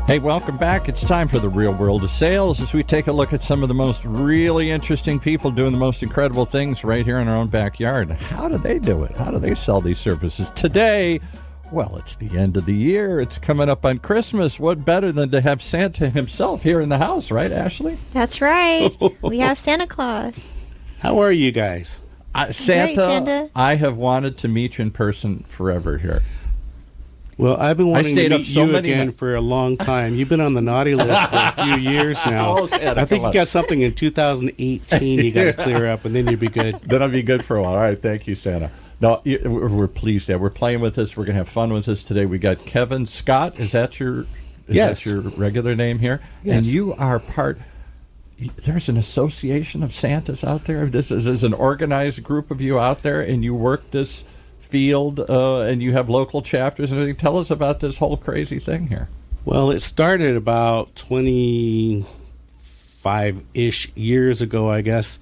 Hey, welcome back. It's time for the Real World of Sales as we take a look at some of the most really interesting people doing the most incredible things right here in our own backyard. How do they do it? How do they sell these services? Today, well, it's the end of the year. It's coming up on Christmas. What better than to have Santa himself here in the house, right, Ashley? That's right. We have Santa Claus. How are you guys? Santa, Great, Santa. I have wanted to meet you in person forever here. Well, I've been wanting to meet so you many again for a long time. You've been on the naughty list for a few years now. Oh, Santa, I think come on. you got something in 2018 you got to clear up, and then you'll be good. Then I'll be good for a while. All right, thank you, Santa. No, we're pleased. Yeah, we're playing with this. We're going to have fun with this today. We got Kevin Scott. Is that your regular name here? Yes. And you are part. There's an association of Santas out there. There's an organized group of you out there, and you work this field, and you have local chapters and everything. Tell us about this whole crazy thing here. Well, it started about 25-ish years ago, I guess.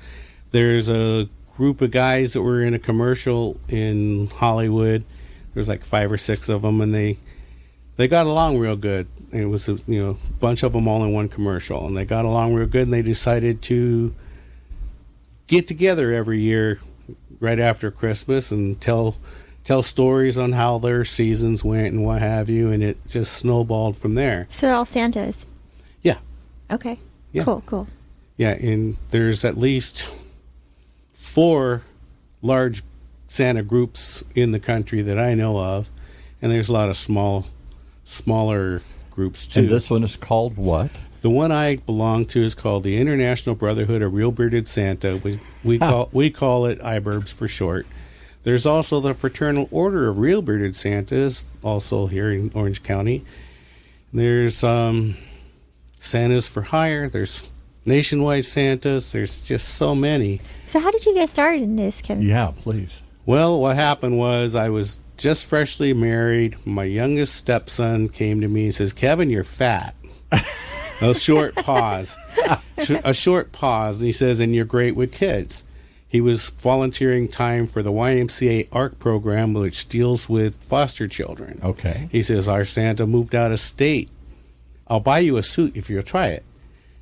There's a group of guys that were in a commercial in Hollywood. There's like 5 or 6 of them, and they got along real good. It was a bunch of them all in one commercial, and they got along real good, and they decided to get together every year right after Christmas and tell stories on how their seasons went and what have you, and it just snowballed from there. So they're all Santas. Yeah. Okay. Yeah. Cool. Yeah, and there's at least 4 large Santa groups in the country that I know of, and there's a lot of smaller groups too. And this one is called what? The one I belong to is called the International Brotherhood of Real Bearded Santa. We call it IBERBS for short. There's also the Fraternal Order of Real Bearded Santas, also here in Orange County. There's Santas for Hire. There's Nationwide Santas. There's just so many. So how did you get started in this, Kevin? Yeah, please. Well, what happened was I was just freshly married. My youngest stepson came to me and says, "Kevin, you're fat." A short pause. And he says, "And you're great with kids." He was volunteering time for the YMCA ARC program, which deals with foster children. Okay. He says, "Our Santa moved out of state. I'll buy you a suit if you'll try it."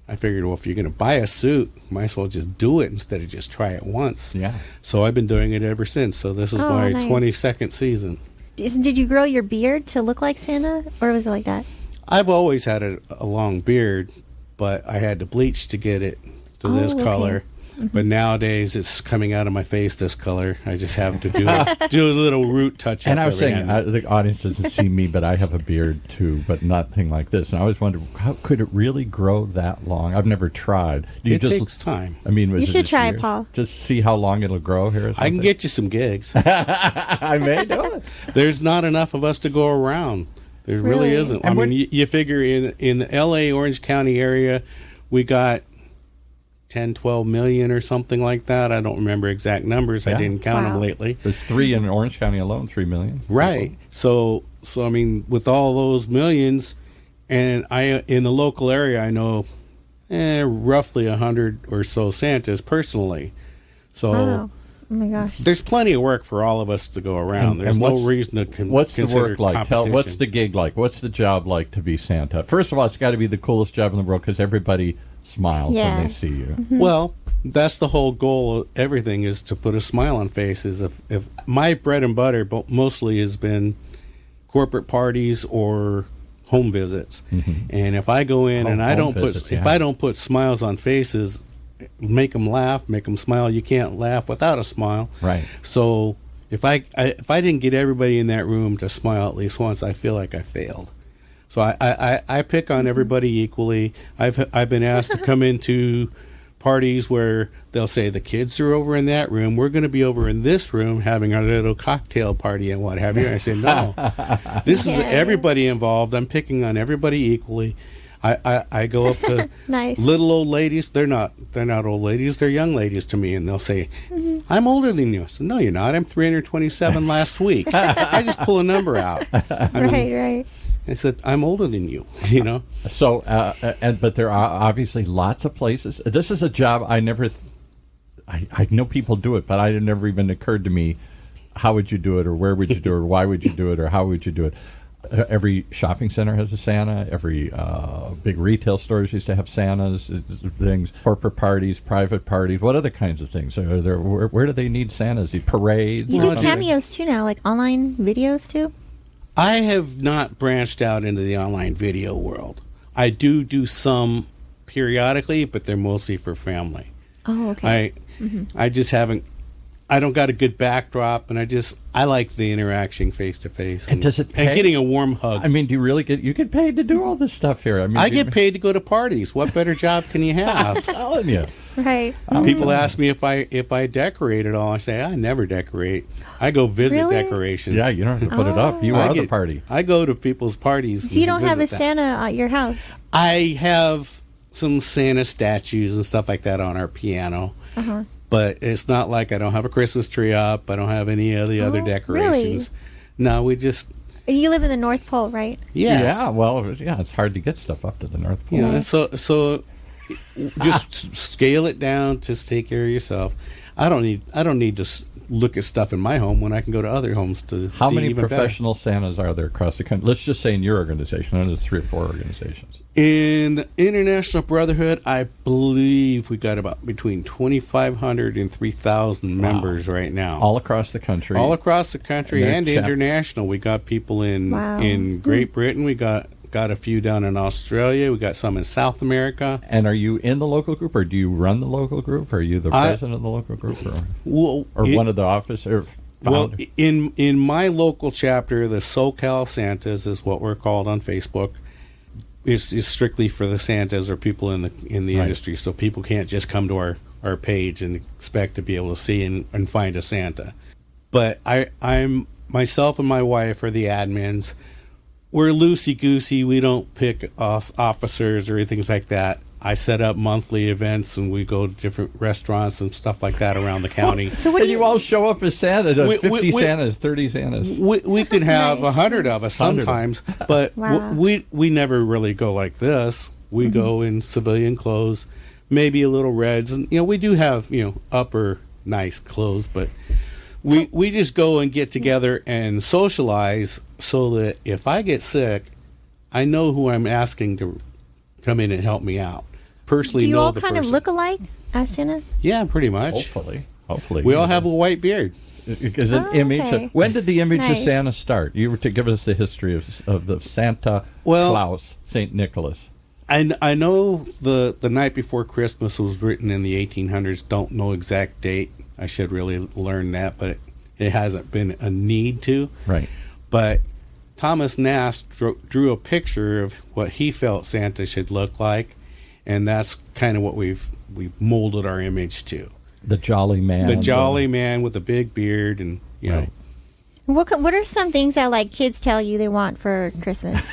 I figured, well, if you're going to buy a suit, might as well just do it instead of just try it once. Yeah. So I've been doing it ever since. So this is my nice. 22nd season. Did you grow your beard to look like Santa, or was it like that? I've always had a long beard, but I had to bleach to get it to this color. Mm-hmm. But nowadays it's coming out of my face this color. I just have to do a little root touch up. And I was saying, the audience doesn't see me, but I have a beard too, but nothing like this. And I always wondered, how could it really grow that long? I've never tried. It takes time. I mean, you should try it, Paul. Just see how long it'll grow here. I can get you some gigs. I may do it. There's not enough of us to go around. There really isn't. And I mean, you figure in the L.A. Orange County area, we got 10, 12 million or something like that. I don't remember exact numbers. Yeah. I didn't count them lately. There's 3 in Orange County alone, 3 million. Right. So I mean, with all those millions, and in the local area, I know roughly 100 or so Santas personally. So Wow. Oh my gosh. there's plenty of work for all of us to go around. There's no reason to What's the consider work like? What's the gig like? What's the job like to be Santa? First of all, it's got to be the coolest job in the world because everybody smiles when they see you. Mm-hmm. Well, that's the whole goal of everything, is to put a smile on faces. If my bread and butter mostly has been corporate parties or home visits, and if I go in and I don't put smiles on faces, make them laugh, make them smile. You can't laugh without a smile. Right. So if I didn't get everybody in that room to smile at least once, I feel like I failed. So I pick on everybody equally. I've been asked to come into parties where they'll say the kids are over in that room. We're going to be over in this room having our little cocktail party and what have you. And I say, no, this is everybody involved. I'm picking on everybody equally. I go up to Nice. little old ladies. They're not old ladies. They're young ladies to me, and they'll say, "I'm older than you." I said, "No, you're not. I'm 327 last week." I just pull a number out. Right. I said, "I'm older than you." You know. So, but there are obviously lots of places. This is a job I never. I know people do it, but it never even occurred to me. How would you do it, or where would you do it, or why would you do it, or how would you do it? every shopping center has a Santa. Every big retail stores used to have Santas, things, corporate parties, private parties. What other kinds of things are there? Where do they need Santas? The parades? You or do something? cameos too now, like online videos too? I have not branched out into the online video world. I do some periodically, but they're mostly for family. Oh, okay. I just haven't. I don't got a good backdrop, and I like the interaction face to face, And does it pay? and getting a warm hug. I mean, do you really get paid to do all this stuff here? I mean, I get paid to go to parties. What better job can you have? I'm telling you. Right. People ask me if I decorate at all. I say I never decorate. I go visit Really? decorations. Yeah, you don't have to put it up. You are the party. I go to people's parties. So you don't have a visit them. Santa at your house? I have some Santa statues and stuff like that on our piano. But it's not like I don't have a Christmas tree up. I don't have any of the other decorations. No, we just... And you live in the North Pole, right? Yes. Yeah, well, yeah, it's hard to get stuff up to the North Pole. Yeah, so just scale it down. Just take care of yourself. I don't need to look at stuff in my home when I can go to other homes to How see many even professional Santas are there across the country? Let's just say in your organization. I know there's 3 or 4 organizations. In the International Brotherhood, I believe we got about between 2,500 and 3,000 members right now. All across the country. All across the country And and they're international. We got people in Wow. in Great Britain. We got a few down in Australia. We got some in South America. And are you in the local group, or do you run the local group? Or are you the president of the local group, or one of the officers? Well, in my local chapter, the SoCal Santas is what we're called on Facebook. Is strictly for the Santas or people in the Right. industry, so people can't just come to our page and expect to be able to see and find a Santa. But I'm myself and my wife are the admins. We're loosey goosey. We don't pick officers or things like that. I set up monthly events, and we go to different restaurants and stuff like that around the county. So what And do you all show up as Santa, We- 50 we- Santas, 30 Santas. We can have Nice. 100 of us 100. sometimes, but Wow. we never really go like this. We go in civilian clothes, maybe a little reds, and we do have upper nice clothes, but we just go and get together and socialize so that if I get sick, I know who I'm asking to come in and help me out. Personally, do you know all the kind person. of look alike, Santa? Yeah, pretty much. Hopefully. We all have a white beard. Is an Oh, image. okay. When did the image of Nice. Santa start? You were to give us the history of the Santa Claus, Saint Nicholas. I know the night before Christmas was written in the 1800s. Don't know exact date. I should really learn that, but it hasn't been a need to. Right. But Thomas Nast drew a picture of what he felt Santa should look like, and that's kind of what we've molded our image to. The jolly man. The jolly man with a big beard, and Right. What are some things that like kids tell you they want for Christmas?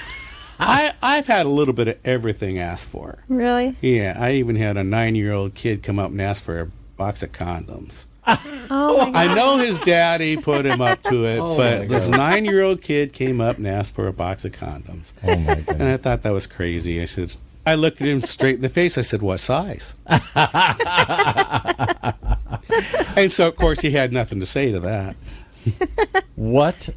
I've had a little bit of everything asked for. Really? Yeah, I even had a 9-year-old kid come up and ask for a box of condoms. Oh my I know his daddy put him up to it, Oh, my but this God. 9-year-old kid came up and asked for a box of condoms. Oh my And God. I thought that was crazy. I looked at him straight in the face. I said, "What size?" And so, of course, he had nothing to say to that. What?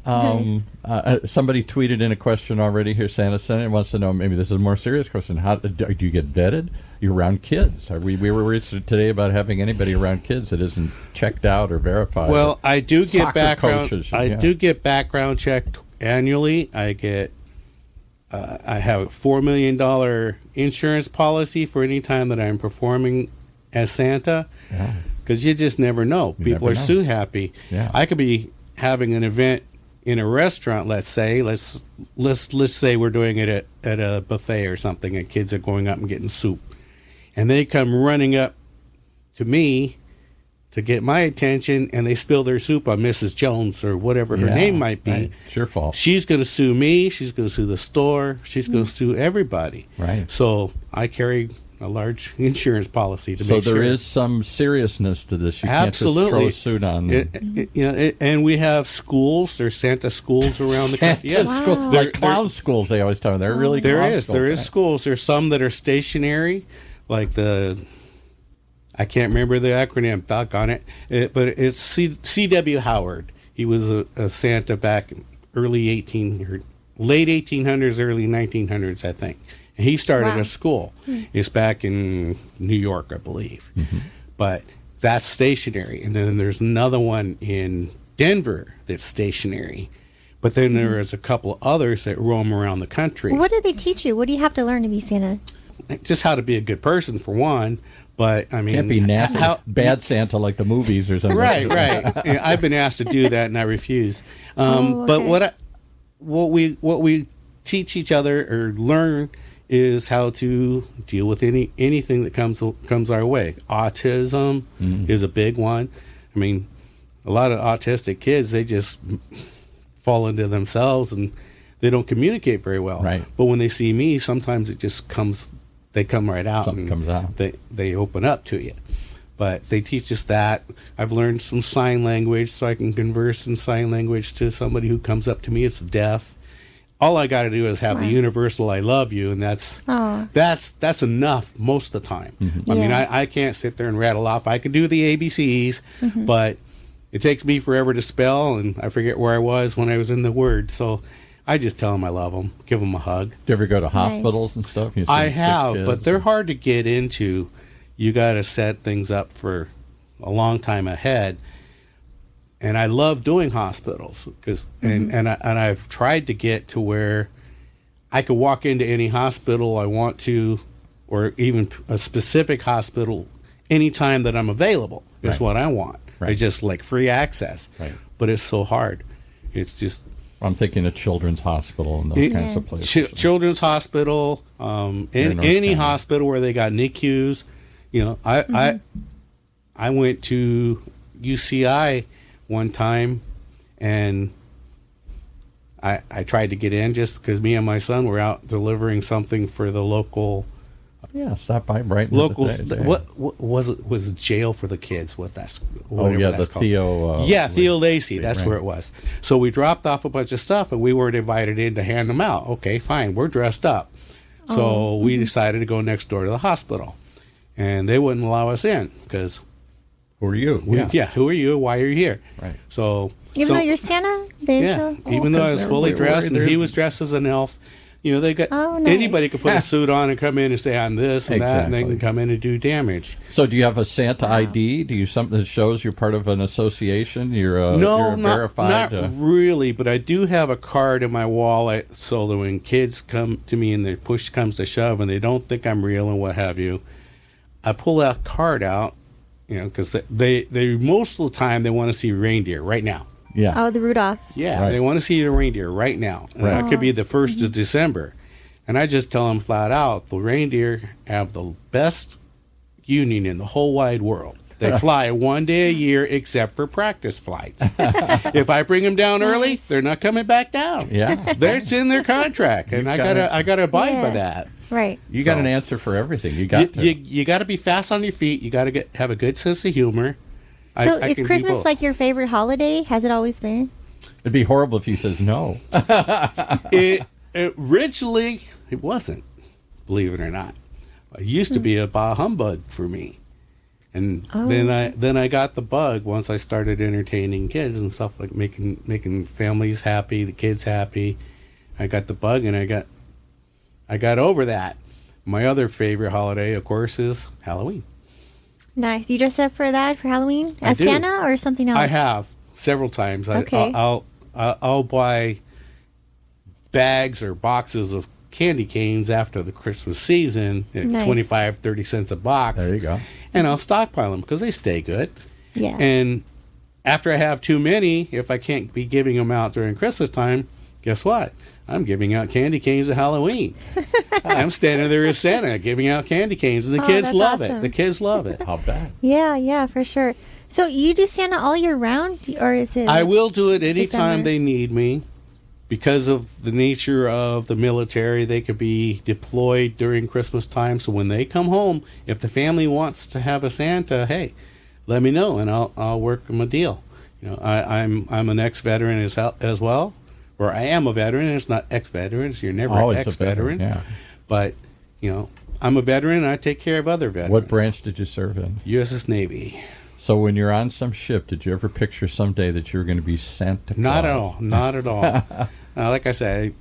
Somebody tweeted in a question already here. Santa Senate wants to know. Maybe this is a more serious question. How do you get vetted? You're around kids. We were worried today about having anybody around kids that isn't checked out or verified. Well, I do get Soccer background. coaches, I yeah. do get background checked annually. I get. I have a $4 million insurance policy for any time that I'm performing as Santa, Yeah. because you just never know. You People never are know. so happy. Yeah. I could be having an event in a restaurant. Let's say, let's say we're doing it at a buffet or something, and kids are going up and getting soup, and they come running up to me to get my attention, and they spill their soup on Mrs. Jones or whatever her Yeah, name might be. right. It's your fault. She's going to sue me. She's going to sue the store. She's going to sue everybody. Right. So I carry a large insurance policy to So make there sure. is some seriousness to this. You Absolutely. can't just throw a suit on. And we have schools. There's Santa schools around the country. Santa Yes. school, Wow. like clown schools. They always tell me they're really There clown is. schools, There is right? schools. There's some that are stationary, like I can't remember the acronym, doggone it, but it's C.W. Howard. He was a Santa back in early late 1800s, early 1900s, I think. And he started Wow. a school. It's back in New York, I believe. But that's stationary. And then there's another one in Denver that's stationary. But then there is a couple others that roam around the country. What do they teach you? What do you have to learn to be Santa? Just how to be a good person, for one. But, I mean... Can't be nasty, bad Santa like the movies or something. Right. Yeah, I've been asked to do that, and I refuse. Okay. But what we teach each other or learn is how to deal with anything that comes our way. Autism is a big one. I mean, a lot of autistic kids, they just fall into themselves and they don't communicate very well. Right. But when they see me, sometimes it just they come right out. Something comes out. They open up to you. But they teach us that. I've learned some sign language so I can converse in sign language to somebody who comes up to me as deaf. All I got to do is have the universal "I love you," and that's enough most of the time. I mean, I can't sit there and rattle off. I can do the ABCs, but it takes me forever to spell, and I forget where I was when I was in the Word. So I just tell them I love them, give them a hug. Do you ever go to hospitals and stuff? You see I sick have, kids but they're hard to get into. You got to set things up for a long time ahead. And I love doing hospitals because, and I've tried to get to where I could walk into any hospital I want to, or even a specific hospital anytime that I'm available. Is what I want. Right. It's just like free access. Right. But it's so hard. It's just I'm thinking of Children's Hospital and those kinds of places. Children's Hospital, any hospital where they got NICUs. You know, I went to UCI one time, and I tried to get in just because me and my son were out delivering something for the local. Yeah, stop by right. Local. What was it? Was it jail for the kids? That's the called. Theo. Theo Lacey. That's where it was. So we dropped off a bunch of stuff, and we weren't invited in to hand them out. Okay, fine. We're dressed up, so we decided to go next door to the hospital, and they wouldn't allow us in because. Who are you? Who are you? Why are you here? Right. So Even though you're Santa? Even though I was fully dressed and he was dressed as an elf, you know, they got anybody could put a suit on and come in and say I'm this and that, and they can come in and do damage. So do you have a Santa ID? Do you something that shows you're part of an association? You're verified? Not really, but I do have a card in my wallet so that when kids come to me and their push comes to shove and they don't think I'm real and what have you, I pull that card out. You know, because they most of the time they want to see reindeer right now. Yeah. Oh, the Rudolph. Yeah, right. They want to see the reindeer right now. And that could be the 1st of December. And I just tell them flat out, the reindeer have the best union in the whole wide world. They fly one day a year except for practice flights. If I bring them down early, they're not coming back down. Yeah. That's in their contract, and I gotta abide by that. Right. You got an answer for everything. You got you got to be fast on your feet. You got to have a good sense of humor. So is Christmas like your favorite holiday? Has it always been? It'd be horrible if he says no. Originally, it wasn't. Believe it or not, it used to be a bah humbug for me, and then I got the bug once I started entertaining kids and stuff like making families happy, the kids happy. I got the bug, and I got over that. My other favorite holiday, of course, is Halloween. Nice. You dress up for that for Halloween as I do. Santa or something else? I have several times. Okay. I'll buy bags or boxes of candy canes after the Christmas season, Nice. 25, 30 cents a box. There you go. And I'll stockpile them because they stay good. Yeah. And after I have too many, if I can't be giving them out during Christmas time, guess what? I'm giving out candy canes at Halloween. I'm standing there as Santa giving out candy canes, and the kids love awesome. it. The kids love it. How bad? Yeah, for sure. So you do Santa all year round, or is it? I will do it anytime December? they need me. Because of the nature of the military, they could be deployed during Christmas time. So when they come home, if the family wants to have a Santa, hey, let me know, and I'll work them a deal. You know, I'm an ex-veteran as well. Or I am a veteran. It's not ex-veterans. You're never an ex-veteran. Yeah. But, you know, I'm a veteran, and I take care of other veterans. What branch did you serve in? USS Navy. So when you're on some ship, did you ever picture someday that you were going to be Santa Claus? Not at all. Not at all. Like I said,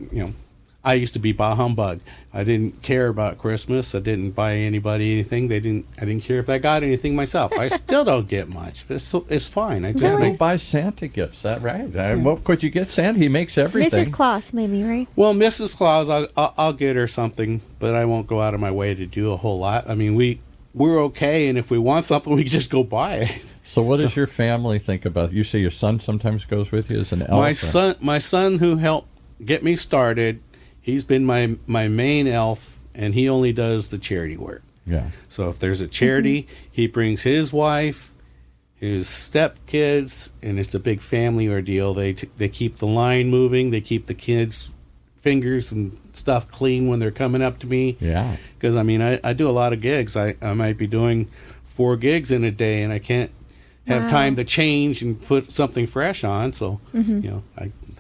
I used to be bah humbug. I didn't care about Christmas. I didn't buy anybody anything. I didn't care if I got anything myself. I still don't get much. It's fine. I You don't buy Santa gifts, is that right? What could you get Santa? He makes everything. Mrs. Claus, maybe, right? Well, Mrs. Claus, I'll get her something, but I won't go out of my way to do a whole lot. I mean, we're okay, and if we want something, we just go buy it. So what does your family think about? You say your son sometimes goes with you as an elf. My son who helped get me started, he's been my main elf, and he only does the charity work. Yeah. So if there's a charity, he brings his wife, his stepkids, and it's a big family ordeal. They keep the line moving. They keep the kids' fingers and stuff clean when they're coming up to me. Yeah. Because, I mean, I do a lot of gigs. I might be doing 4 gigs in a day, and I can't have time to change and put something fresh on. So,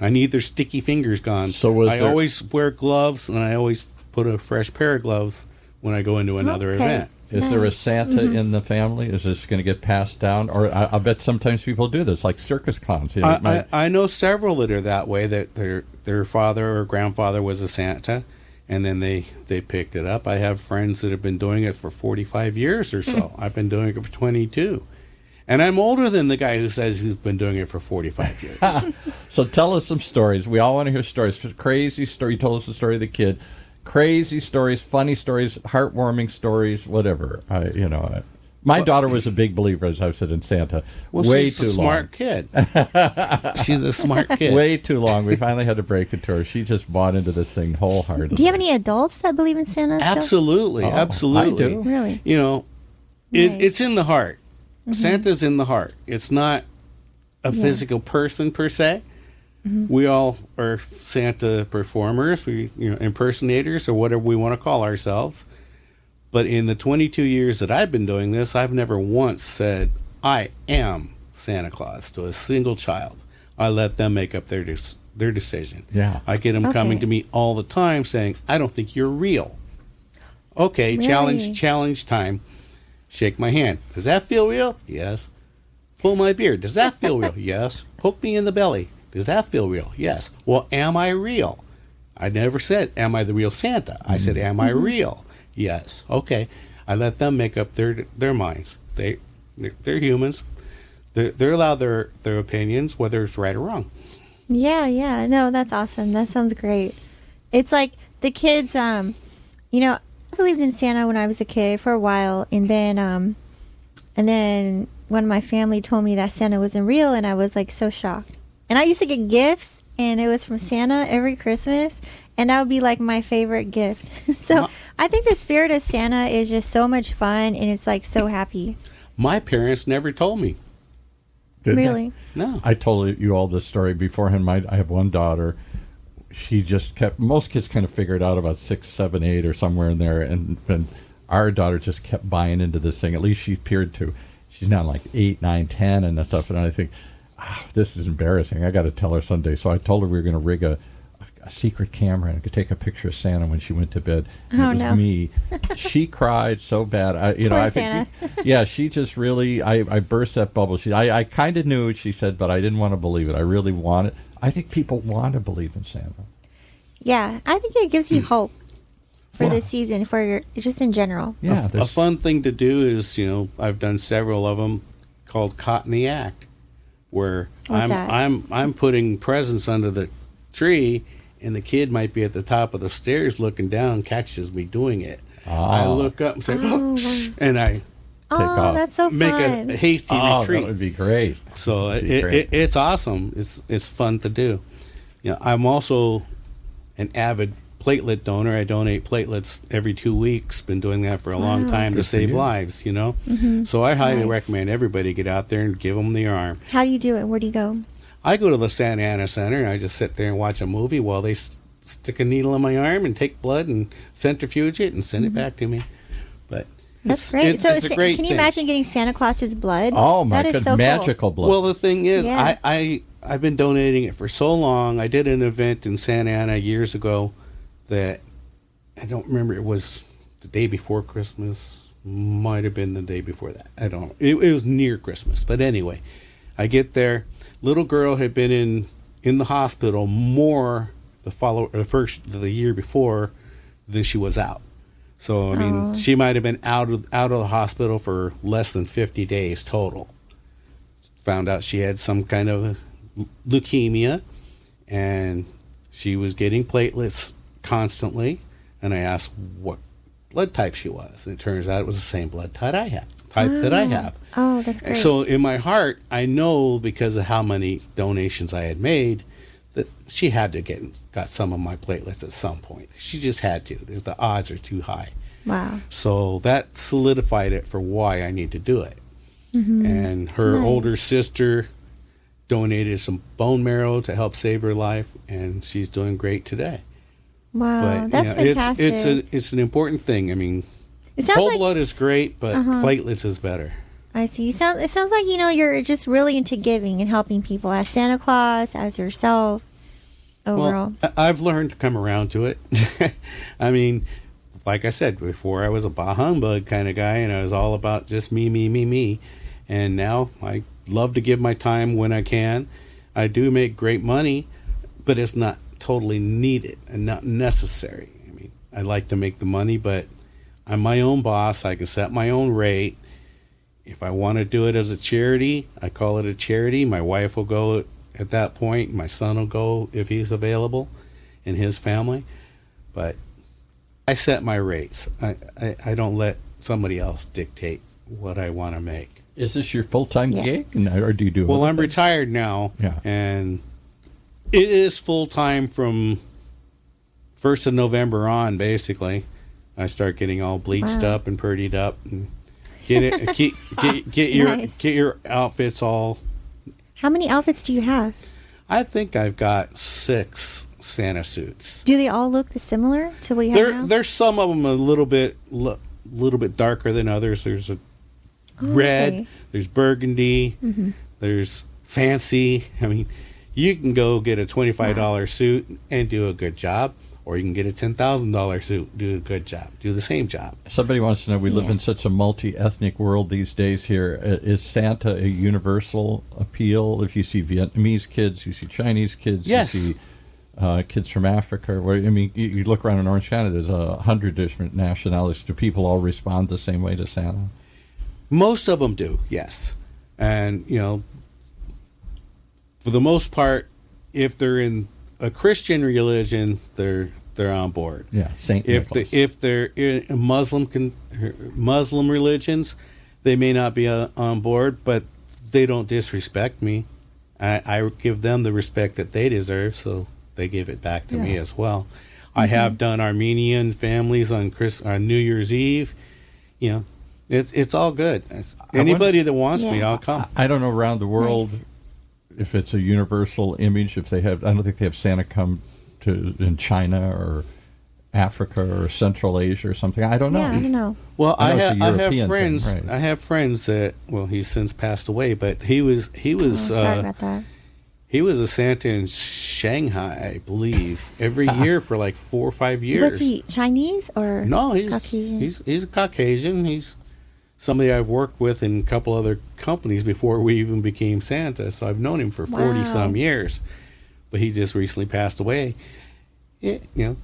I need their sticky fingers gone. So I always wear gloves, and I always put a fresh pair of gloves when I go into another event. Is there a Santa in the family? Is this going to get passed down? Or I bet sometimes people do this, like circus clowns. I know several that are that way, that their father or grandfather was a Santa, and then they picked it up. I have friends that have been doing it for 45 years or so. I've been doing it for 22. And I'm older than the guy who says he's been doing it for 45 years. So tell us some stories. We all want to hear stories. Crazy story. You told us the story of the kid. Crazy stories, funny stories, heartwarming stories, whatever. My daughter was a big believer, as I said, in Santa. Well, way she's too a smart kid. She's a smart kid. Way too long. We finally had to break it to her. She just bought into this thing wholeheartedly. Do you have any adults that believe in Santa still? Absolutely, absolutely. I do. Really? It's in the heart. Santa's in the heart. It's not a physical person per se. We all are Santa performers, impersonators, or whatever we want to call ourselves. But in the 22 years that I've been doing this, I've never once said, I am Santa Claus to a single child. I let them make up their decision. Yeah. I get them coming to me all the time saying, I don't think you're real. Okay, Really? challenge time. Shake my hand. Does that feel real? Yes. Pull my beard. Does that feel real? Yes. Poke me in the belly. Does that feel real? Yes. Well, am I real? I never said, am I the real Santa? I said, am I real? Yes. Okay. I let them make up their minds. They're humans. They're allowed their opinions, whether it's right or wrong. Yeah. No, that's awesome. That sounds great. It's like the kids, I believed in Santa when I was a kid for a while, and then one of my family told me that Santa wasn't real, and I was like so shocked. And I used to get gifts, and it was from Santa every Christmas, and that would be like my favorite gift. So I think the spirit of Santa is just so much fun, and it's like so happy. My parents never told me. Did they? Really? No. I told you all this story beforehand. I have one daughter. She just kept, most kids kind of figured out about 6, 7, 8 or somewhere in there. And our daughter just kept buying into this thing. At least she appeared to. She's now like 8, 9, 10 and stuff. And I think, this is embarrassing. I got to tell her someday. So I told her we were going to rig a secret camera and I could take a picture of Santa when she went to bed. And it was me. She cried so bad. I think, Santa. she just really, I burst that bubble. I kind of knew it, she said, but I didn't want to believe it. I really want it. I think people want to believe in Santa. Yeah, I think it gives you hope for this season, just in general. Yeah, a fun thing to do is, I've done several of them called Caught in the Act, where I'm putting presents under the tree, and the kid might be at the top of the stairs looking down, catches me doing it. I look up and say, and I that's so fun. make a hasty retreat. That would be great. So it's awesome. It's fun to do. I'm also an avid platelet donor. I donate platelets every 2 weeks. Been doing that for a long time to save lives. So I highly recommend everybody get out there and give them the arm. How do you do it? Where do you go? I go to the Santa Ana Center and I just sit there and watch a movie while they stick a needle in my arm and take blood and centrifuge it and send it back to me. But that's great. It's a great can you thing. imagine getting Santa Claus's blood? Oh my that is goodness, so magical blood. Well, the thing is, Yeah. I've been donating it for so long. I did an event in Santa Ana years ago that I don't remember. It was the day before Christmas, Might have been the day before that. I don't know. It was near Christmas. But anyway, I get there. Little girl had been in the hospital more the year before than she was out. So I mean, she might have been out of the hospital for less than 50 days total. Found out she had some kind of leukemia, and she was getting platelets constantly. And I asked what blood type she was, and it turns out it was the same blood type that I have. Oh, that's great. So in my heart, I know, because of how many donations I had made, that she had to got some of my platelets at some point. She just had to. The odds are too high. Wow. So that solidified it for why I need to do it. Mm-hmm. And her older sister donated some bone marrow to help save her life, and she's doing great today. Wow, But that's fantastic. it's an important thing. I mean, It sounds whole like blood is great, but platelets is better. I see. It sounds like you're just really into giving and helping people as Santa Claus, as yourself, overall. Well, I've learned to come around to it. I mean, like I said before, I was a bah humbug kind of guy, and I was all about just me. And now I love to give my time when I can. I do make great money, but it's not totally needed and not necessary. I mean, I like to make the money, but I'm my own boss. I can set my own rate. If I want to do it as a charity, I call it a charity. My wife will go at that point. My son will go if he's available in his family. But I set my rates. I don't let somebody else dictate what I want to make. Is this your full-time gig, or do you do? Well, I'm things? retired now, and it is full-time from 1st of November on, basically. I start getting all bleached up and purdied up, and get your outfits all. How many outfits do you have? I think I've got 6 Santa suits. Do they all look similar to what you have now? There's some of them a little bit darker than others. There's a red, there's burgundy, there's fancy. I mean, you can go get a $25 suit and do a good job, or you can get a $10,000 suit, do a good job, do the same job. Somebody wants to know, we live in such a multi-ethnic world these days here. Is Santa a universal appeal? If you see Vietnamese kids, you see Chinese kids, yes. You see kids from Africa. I mean, you look around in Orange County, there's 100 different nationalities. Do people all respond the same way to Santa? Most of them do, yes. And, for the most part, if they're in a Christian religion, they're on board. Yeah, Saint Nicholas. If they're in Muslim religions, they may not be on board, but they don't disrespect me. I give them the respect that they deserve, so they give it back to me as well. I have done Armenian families on New Year's Eve. It's all good. Anybody that wants me, I'll come. I don't know around the world if it's a universal image. If they have, I don't think they have Santa come to in China or Africa or Central Asia or something. I don't know. Yeah, I don't know. Well, I have friends. Thing, right? I have friends that he's since passed away, but he was. Sorry about that. He was a Santa in Shanghai, I believe, every year for like 4 or 5 years. Was he Chinese or no? Caucasian? He's a Caucasian. He's somebody I've worked with in a couple other companies before we even became Santa. So I've known him for 40 some years, but he just recently passed away.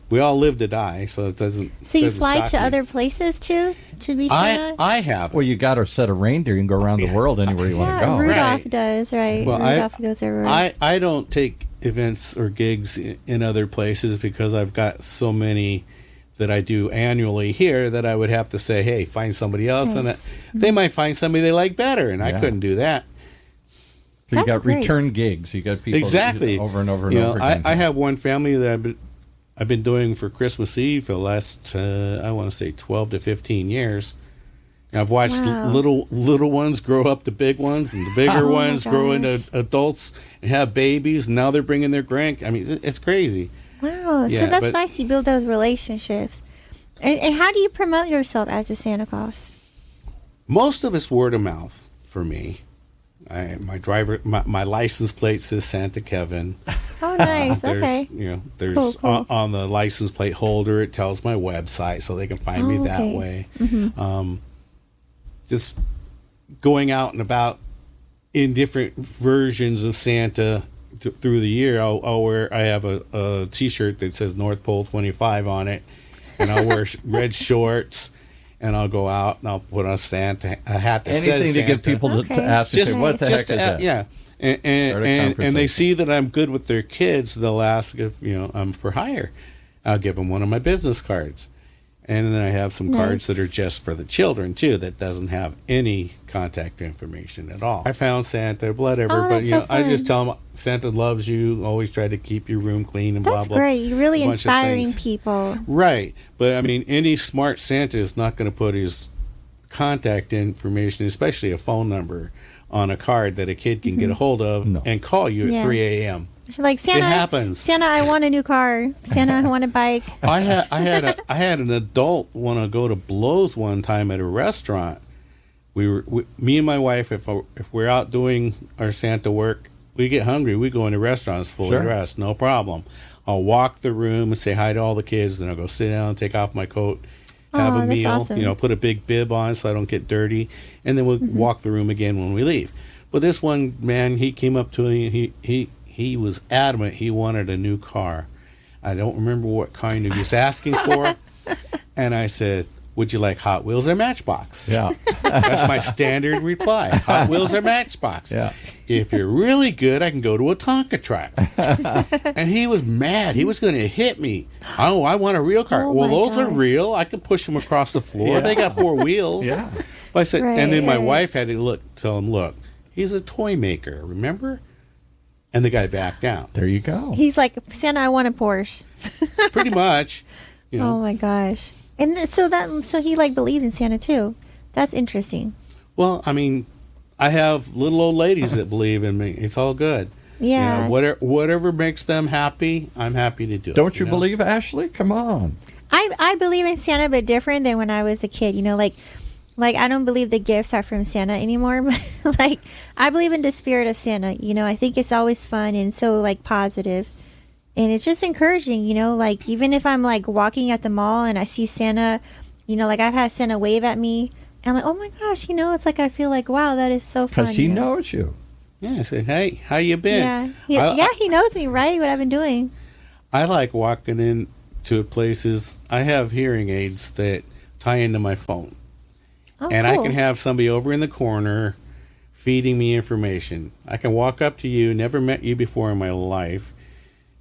We all live to die, so it doesn't. So you fly to other places too to be Santa? I have. Well, you got a set of reindeer. You can go around the world anywhere you want to go. Rudolph does, right? Well, Rudolph goes everywhere. I don't take events or gigs in other places because I've got so many that I do annually here that I would have to say, hey, find somebody else, and they might find somebody they like better, and I couldn't do that. So you got return gigs. You got people over and over and over again. I have one family that I've been doing for Christmas Eve for the last, I want to say 12 to 15 years. I've watched little ones grow up to big ones, and the bigger ones grow into adults and have babies, and now they're bringing their I mean, it's crazy. Wow. So that's nice. You build those relationships. And how do you promote yourself as a Santa Claus? Most of it's word of mouth for me. My license plate says Santa Kevin. Oh, nice. Okay. There's cool. On the license plate holder, it tells my website, so they can find me that way. just going out and about in different versions of Santa through the year. I'll wear. I have a T-shirt that says North Pole 25 on it, and I'll wear red shorts, and I'll go out and I'll put on a hat that says Santa. Anything to get people to ask, what the heck is that? Yeah. And they see that I'm good with their kids. They'll ask if I'm for hire. I'll give them one of my business cards, and then I have some cards that are just for the children too. That doesn't have any contact information at all. I found Santa, whatever, but I just tell them Santa loves you. Always try to keep your room clean and blah blah. That's great. You're really inspiring people. Right, but I mean, any smart Santa is not going to put his contact information, especially a phone number, on a card that a kid can get a hold of and call you at 3 a.m. Like Santa, it happens. Santa, I want a new car. Santa, I want a bike. I had an adult want to go to blows one time at a restaurant. Me and my wife, if we're out doing our Santa work, we get hungry. We go into restaurants fully dressed, no problem. I'll walk the room and say hi to all the kids, then I'll go sit down, take off my coat, have a meal, awesome. Put a big bib on so I don't get dirty, and then we'll walk the room again when we leave. But this one man, he came up to me, he was adamant he wanted a new car. I don't remember what kind he was asking for, and I said, would you like Hot Wheels or Matchbox? Yeah. That's my standard reply, Hot Wheels or Matchbox. Yeah. If you're really good, I can go to a Tonka truck. And he was mad. He was going to hit me. Oh, I want a real car. Oh well, my those are gosh. real. I can push them across the floor. They got 4 wheels. Yeah. But I said, and then my Right. wife had to tell him, look, he's a toy maker, remember? And the guy backed down. There you go. He's like, Santa, I want a Porsche. Pretty much. Oh my gosh. And so he like believed in Santa too. That's interesting. Well, I mean, I have little old ladies that believe in me. It's all good. Yeah. Whatever makes them happy, I'm happy to do it. Don't you believe, Ashley? Come on. I believe in Santa, but different than when I was a kid. Like I don't believe the gifts are from Santa anymore. But like I believe in the spirit of Santa. I think it's always fun and so like positive. And it's just encouraging, like even if I'm like walking at the mall and I see Santa, like I've had Santa wave at me. And I'm like, oh my gosh, it's like I feel like, wow, that is so fun. Because he knows you. Yeah, I said, hey, how you been? Yeah, he knows me, right? What I've been doing. I like walking into places. I have hearing aids that tie into my phone. Oh, and cool. I can have somebody over in the corner feeding me information. I can walk up to you, never met you before in my life,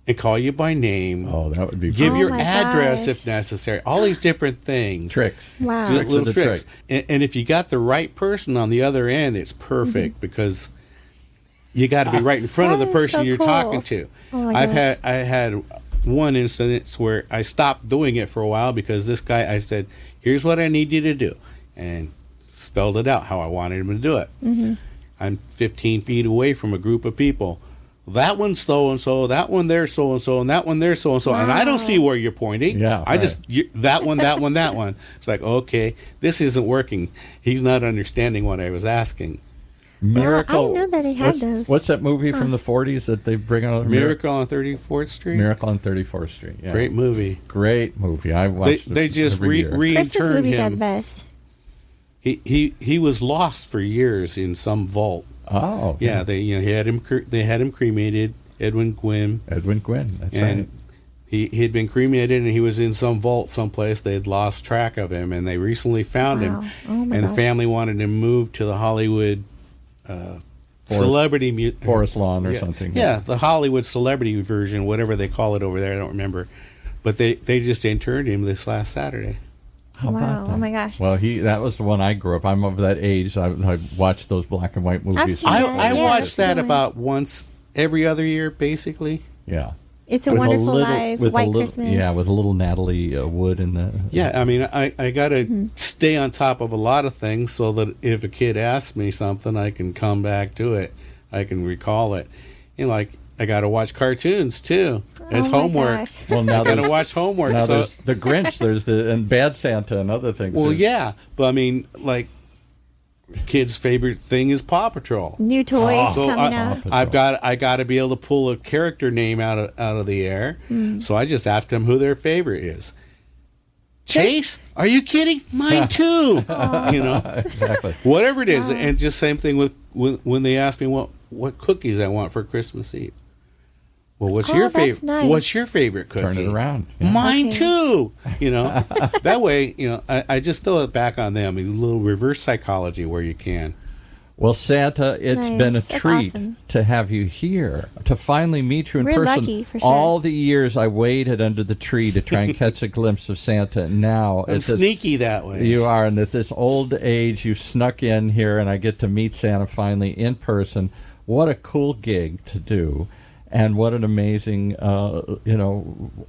and call you by name. Oh, that would be Give Oh your my address gosh. if necessary. All these different things. tricks. Wow. Do Tricks little of the tricks. And if you got the right person on the other end, it's perfect Mm-hmm. because you got to be right in front of the That is person so you're cool. talking to. Oh my gosh. I had one instance where I stopped doing it for a while because this guy, I said, here's what I need you to do, and spelled it out how I wanted him to do it. Mm-hmm. I'm 15 feet away from a group of people. That one's so and so, that one there so and so, and that one there so and so, and I don't see where you're pointing. Yeah, I right. just that one, that one, that one. It's like, okay, this isn't working. He's not understanding what I was asking. Miracle. I didn't know that they had those. What's that movie from the 40s that they bring out? Miracle on 34th Street. Miracle on 34th Street. Yeah. Great movie. Great movie. I watched They it just every year. Christmas reinterred movies are the him. best. He was lost for years in some vault. Oh. Yeah, they had him cremated. Edwin Gwynn. Edwin Gwynn. That's And right. he had been cremated, and he was in some vault someplace. They had lost track of him, and they recently found Wow. him. Oh my And the gosh. family wanted him moved to the Hollywood celebrity Forest Lawn or yeah, something. Yeah, the Hollywood celebrity version, whatever they call it over there. I don't remember. But they just interned him this last Saturday. How about Wow. that? Oh my gosh. Well, that was the one I grew up. I'm of that age. I watched those black and white movies. seen I Yeah, that's watched that good. about once every other year, basically. Yeah. It's a With Wonderful little- Life, with a White little, Christmas. Yeah, with a little Natalie Wood in the. Yeah, I mean, I got to Mm-hmm. stay on top of a lot of things so that if a kid asks me something, I can come back to it. I can recall it. Like, I got to watch cartoons, too, as Oh my homework. gosh. Well, now I got to there's, watch homework. now So, there's the Grinch. There's and Bad Santa and other things. well, There's- yeah, but I mean, like, kids' favorite thing is Paw Patrol. New toys So coming I- out. I got to be able to pull a character name out of the air. Mm. So I just asked them who their favorite is. Chase? Are you kidding? Mine too. Exactly. Whatever it is, and just same thing with when they ask me what cookies I want for Christmas Eve. Well, what's your favorite? Nice. What's your favorite cookie? Turn it around. Yeah. Mine too. That way, I just throw it back on them. A little reverse psychology where you can. Well, Santa, it's been a That's treat awesome. to have you here, to finally meet you in We're person. lucky, for sure. All the years I waited under the tree to try and catch a glimpse of Santa, and now I'm sneaky that way. You are, and at this old age, you snuck in here, and I get to meet Santa finally in person. What a cool gig to do, and what an amazing,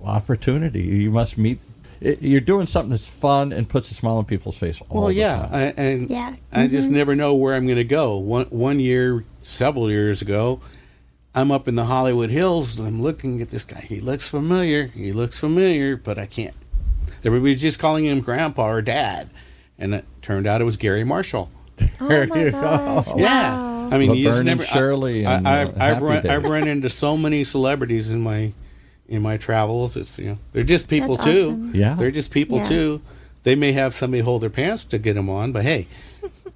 opportunity. You must meet. You're doing something that's fun and puts a smile on people's face all the time. I just never know where I'm going to go. One year, several years ago, I'm up in the Hollywood Hills, and I'm looking at this guy. He looks familiar, but I can't. Everybody's just calling him Grandpa or Dad, and it turned out it was Gary Marshall. Oh my gosh! Wow. Yeah, I mean, you just Laverne never. and Shirley. I've run into so many celebrities in my travels. It's they're just people That's too. awesome. Yeah, they're just people too. They may have somebody hold their pants to get them on, but hey,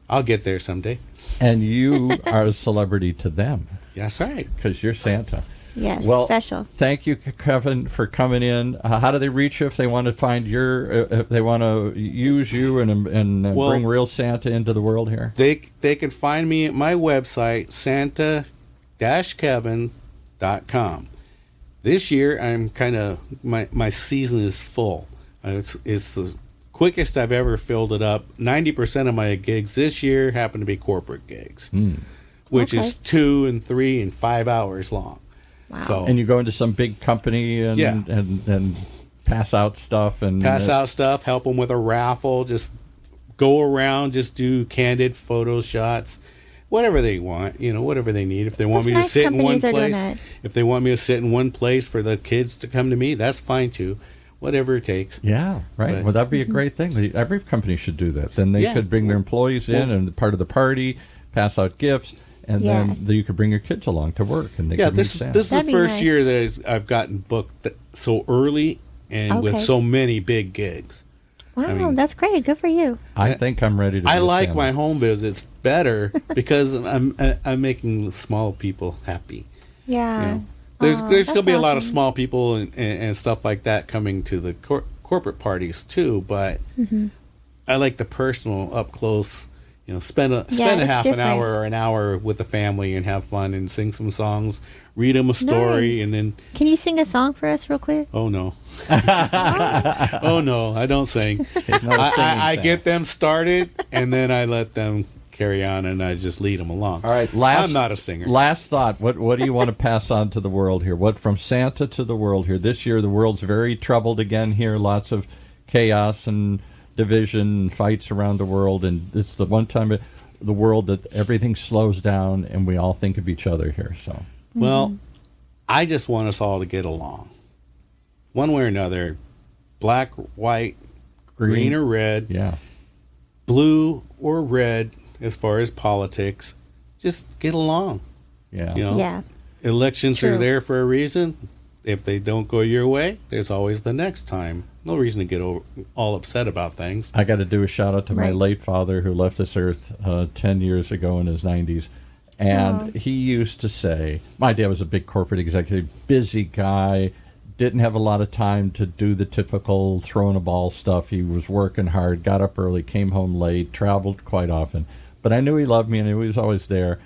I'll get there someday. And you are a celebrity to them. That's right. Because you're Santa. Yes, Well, special. Thank you, Kevin, for coming in. How do they reach you if they want to find if they want to use you and bring real Santa into the world here? They can find me at my website, santa-kevin.com. This year, I'm kind of my season is full. It's the quickest I've ever filled it up. 90% of my gigs this year happen to be corporate gigs, which is 2 and 3 and 5 hours long. Wow. So, And you go into some big company and pass out stuff help them with a raffle, just go around, just do candid photo shots. Whatever they want, whatever they need. If they want me to sit in one place, if they want me to sit in one place for the kids to come to me, that's fine too. Whatever it takes. Yeah, right. Well, that'd be a great thing. Every company should do that. Then they could bring their employees in and part of the party, pass out gifts, and then you could bring your kids along to work. And they could meet Santa. This is the first year that I've gotten booked so early and with so many big gigs. Wow, that's great. Good for you. I think I'm ready to. I like Santa. my home visits better because I'm making small people happy. Yeah. There's going to be a lot of small people and stuff like that coming to the corporate parties too, but I like the personal, up close. Spend a half an hour or an hour with the family and have fun and sing some songs, read them a story, and then. Can you sing a song for us real quick? Oh no! Oh no! I don't sing. I get them started and then I let them carry on and I just lead them along. All right, I'm not a singer. Last thought. What do you want to pass on to the world here? What from Santa to the world here? This year the world's very troubled again here. Lots of chaos and division and fights around the world, and it's the one time of the world that everything slows down and we all think of each other here. So, well, I just want us all to get along, one way or another, black, white, green or red, blue or red. As far as politics, just get along. Elections are there for a reason. If they don't go your way, there's always the next time. No reason to get all upset about things. I got to do a shout out to my late father who left this earth 10 years ago in his 90s. And he used to say, my dad was a big corporate executive, busy guy, didn't have a lot of time to do the typical throwing a ball stuff. He was working hard, got up early, came home late, traveled quite often. But I knew he loved me and he was always there.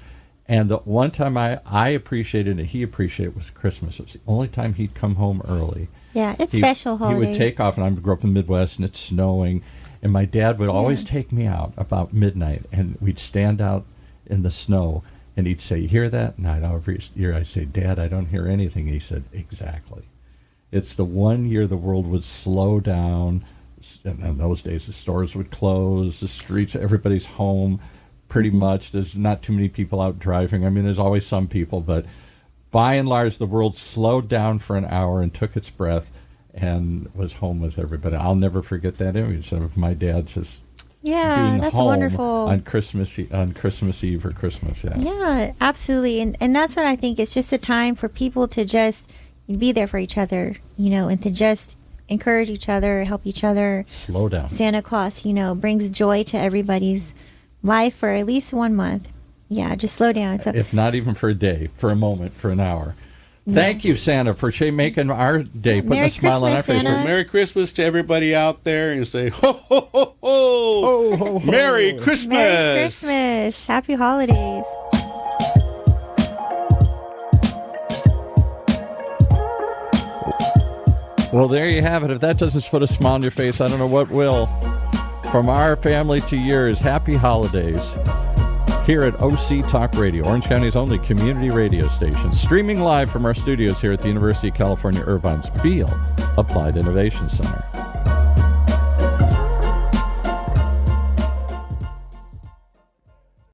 And the one time I appreciated and he appreciated was Christmas. It was the only time he'd come home early. Yeah, it's special holiday. He would take off, and I grew up in the Midwest, and it's snowing. And my dad would always take me out about midnight, and we'd stand out in the snow, and he'd say, "You hear that?" And every year I'd say, "Dad, I don't hear anything." And he said, "Exactly. It's the one year the world would slow down. And in those days, the stores would close, the streets, everybody's home pretty much. There's not too many people out driving. I mean, there's always some people, but by and large, the world slowed down for an hour and took its breath and was home with everybody." I'll never forget that image of my dad just being that's home wonderful. on Christmas Eve or Christmas. Yeah, absolutely. And that's what I think. It's just a time for people to just be there for each other, and to just encourage each other, help each other. Slow down. Santa Claus, brings joy to everybody's life for at least 1 month. Yeah, just slow down. So, If not even for a day, for a moment, for an hour. Thank you, Santa, for making our day, putting Merry a smile on our Christmas, face. Santa. So Merry Christmas to everybody out there, and say ho ho ho ho! Ho, ho, ho. Merry Christmas! Merry Christmas. Happy holidays. Well, there you have it. If that doesn't put a smile on your face, I don't know what will. From our family to yours, happy holidays. Here at OC Talk Radio, Orange County's only community radio station, streaming live from our studios here at the University of California, Irvine's Beale Applied Innovation Center.